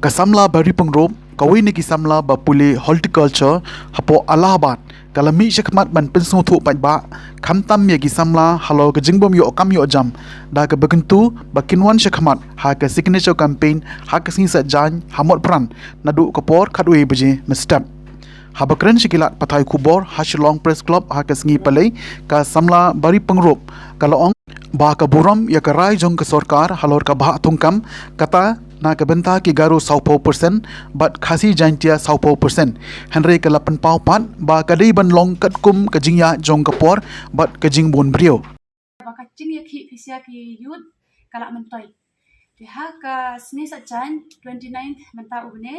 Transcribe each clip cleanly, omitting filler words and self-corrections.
Kasamla Bari pengrop kawin ni kisamla bapuli horticulture hapo Allahabad kalami syakmat ban pensung thu paidbah khamtam ya kisamla halo ke jingbom yo kam yo jam da ke bekentu bakinwan syakmat ha ke signature campaign ha ke singsa jan hamot pran nadu kapor khadwe beje mestap habakran shikilat pathai kubor hashlong press club ha ke singi palai ka samla Bari pengrop kalong ba ka buram ya ka rai jong ke sarkar halor ka bhah thungkam kata na ke benta ki garu 100% bat khasi jantia 100% henry ke 8 pau pat ba kadei ban long kat kum ke jingya jong kapor bat ke jing bon brio baka cing ïaki pisia ki youth kalak mentoy ha ka sini sajan 29th menta ubne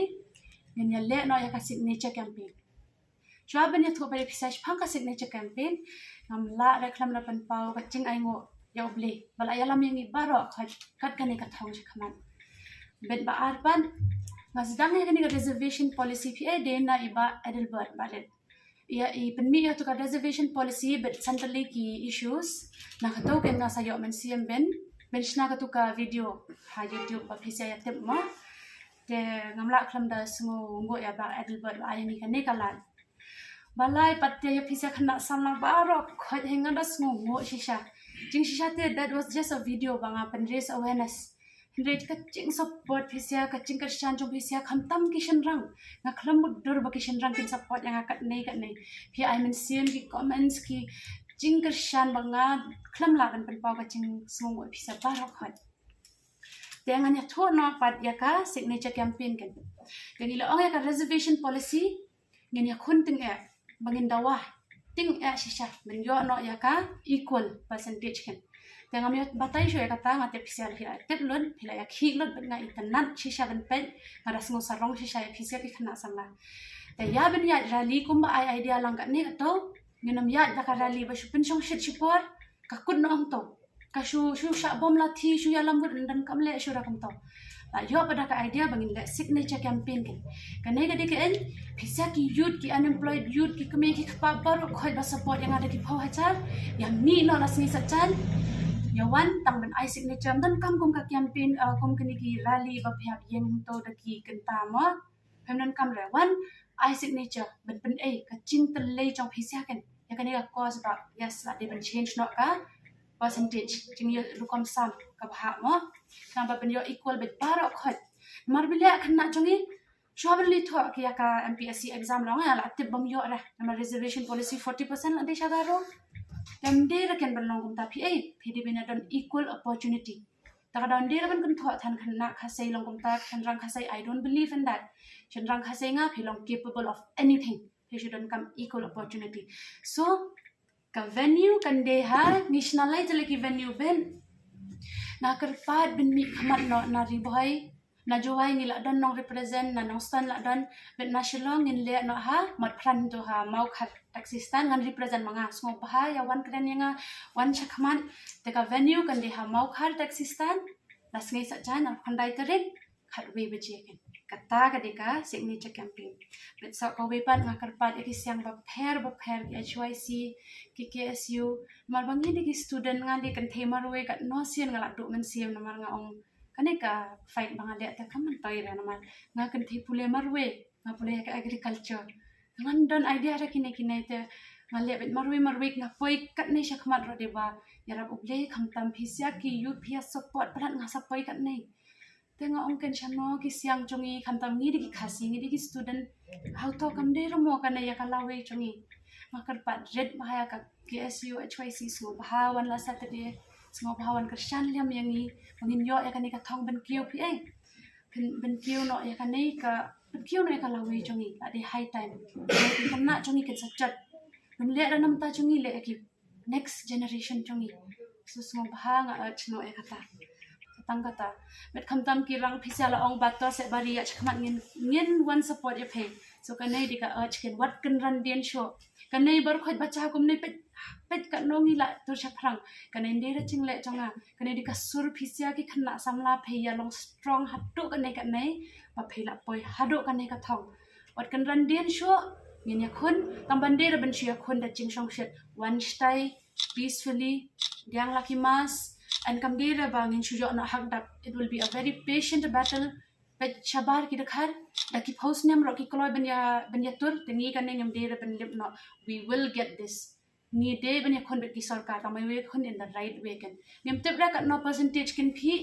ngen ya le no ya ka signature campaign jua ben ya thu pada pisia phang ka signature campaign ngamla reklam na pen pau ka cing ai ngo ya uble bal ayalam yang ibaro kat kan ka thong chakman bet ba arban ngasdang ya ka reservation policy pa de na iba edelbert balet ya I penmi ya tu ka reservation policy but centrally ki issues na kataw ken na sayo men CM ben benchna ka tu ka video ha YouTube pa phisa ya tip ma te ngamla khlam da sngo ngo ya ba edelbert ba ayani ka ne kalan balai patte ya phisa khana samla baro khot henga da sngo ngo shisha jing shisha te that was just a video banga pen raise awareness Hindrit ka cing support pisia ka cing Christian jong pisia khamtam kishan rang na khlam dur ba kishan rang kin support yang akat nei phi I men siem ki comments ki cing Christian banga khlam la ban pen pau ka cing smong pisia barok khat dengan ya tho no pat ya ka signature campaign kan ila ong ya ka reservation policy ngen ya khun ting e bangin dawah ting e shisha men yo no ya ka equal percentage kan yang kami batai show ya kata ngate pisia ya tetlon pila ya khilot ben ngai tanat shisha ben pen ngara sngo sarong shisha ya pisia ki khana samla ta ya ben ya rally kumba ai idea lang ka ne to ngenam ya ka rally ba shupin shong shit shipor ka kun no ang to ka shu sha bom la thi shu ya lam bud dan kamle shu ra kam to la yo pada ka idea bangin le signature campaign kan ne ga diken pisia ki youth ki unemployed youth ki kami ki pabar khoi ba support yang ada di phau hajar yang ni no la sini sajan yawan tang ben I signature dan kam kum ka campaign kum kini ki rally ba phap yen to da ki kenta ma pemnan kam rewan I signature ben ka cing telai jong phisia kan ya kan ya cause ba yes la de ben change no ka percentage jing ya lukom sam ka bha mo kam ba ben yo equal bet barok khot mar bila kena jongi Shobli thok ya ka MPSC exam long ya la tip bam yo ra na reservation policy 40% la de shagaro Damdera kan belong tapi PDB na don equal opportunity. Taka damdera kan kun thought han kan nak kasay long kumta chandrang kasay I don't believe in that. Chandrang kasay nga pilong capable of anything. He should come equal opportunity. So ka venue kan deha nationalize lagi venue ben. Na kerpat ben mi khamat no na riboy na jowai ngila don nong represent na nong stand la don bet national ngin le no ha mat pran to ha mau khat taxi stand ngan represent manga smok bha ya wan kren yang wan chakman te ka venue kan de ha mau khat taxi stand las ngai sa jan al khandai karen khat we beje ken kata ka de ka signature campaign bet sa ko we pan ngakar pat ki siang ba pher ki HYC ki KSU mar bangi de ki student ngali kan themar we kat no sian ngala du men siam namar nga ong kaneka fight bangale ta kaman toy ra naman nga kan thi pule marwe nga pule ka agriculture ngan don idea ra kine te ngale bet marwe nga poi kat nei shakmat ro deba yara uble khamtam phisia ki youth phia support plat nga sapoi kat nei te nga ong ken chano ki siang chungi khamtam ngi di khasi ngi di student how to kam de ro mo kan ya kalawe chungi makar pat red bahaya ka KSU HYC so bahawan la saturday semua bahawan Christian liam yang ni mungkin yo ya kan ka thong ben kiu pi ben kiu no ya kan ka ben kiu no ya lawi chongi ade high time kan na chongi kan sajat ben le da nam ta chongi le ki next generation chongi so semua bahanga chno ya kata kata bet khamtam ki rang phisa la ong bato se bari ya chakmat ngin one support ya pay so kan nei dika urge ken what kan ran den show kan nei bar khot bacha kum nei pet kan no ngi la tur chakrang kan nei de ching le chonga kan nei dika sur phisia ki khana samla pheya long strong hatu kan nei ba phela poi hado kan nei ka thong what kan ran den show ngin ya khun tam bandera ben shia khun da ching shong shet one stay peacefully diang laki mas and kamdira bangin shujo na hagdak it will be a very patient battle but shabar ki dekhar da ki post nem ro ki kloy benya tur tengi kan ngam de ben lip no we will get this ni de benya kon bet ki sarkar ta mai we kon in the right way kan nem tebra kat no percentage can be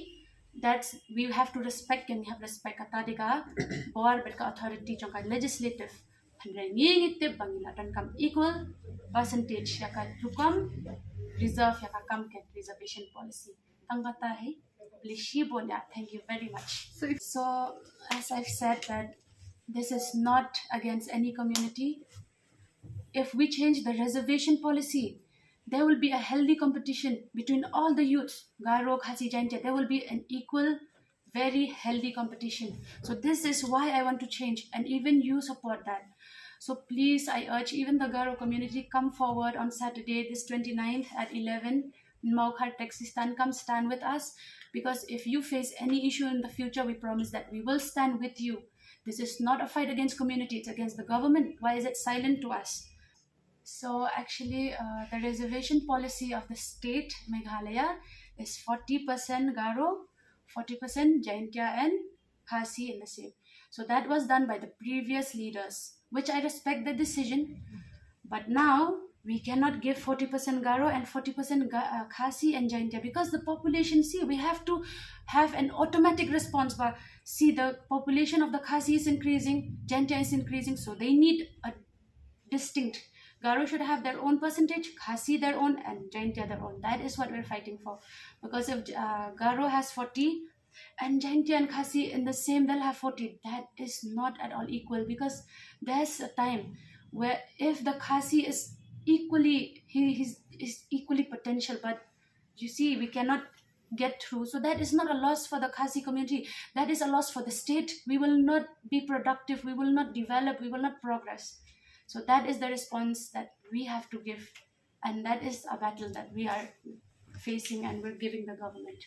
that's we have to respect can have respect kata de ka bor bet ka authority jong ka legislative phanrai ngi te bangila tan kam equal percentage ya ka thukam reserve ya ka kam ken reservation policy tangata hai blishi bonya thank you very much so as I've said that this is not against any community. If we change the reservation policy, there will be a healthy competition between all the youths. Garo, Khasi, Jaintia, there will be an equal, very healthy competition. So this is why I want to change, and even you support that. So please, I urge even the Garo community, come forward on Saturday, this 29th at 11 in Maukhar, Texistan. Come stand with us, because if you face any issue in the future, we promise that we will stand with you. This is not a fight against community, it's against the government. Why is it silent to us? So actually, the reservation policy of the state Meghalaya is 40% Garo, 40% Jaintia and Khasi in the same. So that was done by the previous leaders, which I respect the decision. But now we cannot give 40% Garo and 40% Khasi and Jaintia, because the population, see, we have to have an automatic response. But see, the population of the Khasi is increasing, Jaintia is increasing, so they need a distinct. Garo should have their own percentage, Khasi their own, and Jaintia their own. That is what we're fighting for. Because if Garo has 40 and Jaintia and Khasi in the same, they'll have 40. That is not at all equal, because there's a time where if the Khasi is equally, he's equally potential, but you see, we cannot get through. So that is not a loss for the Khasi community. That is a loss for the state. We will not be productive. We will not develop. We will not progress. So that is the response that we have to give. And that is a battle that we are facing and we're giving the government.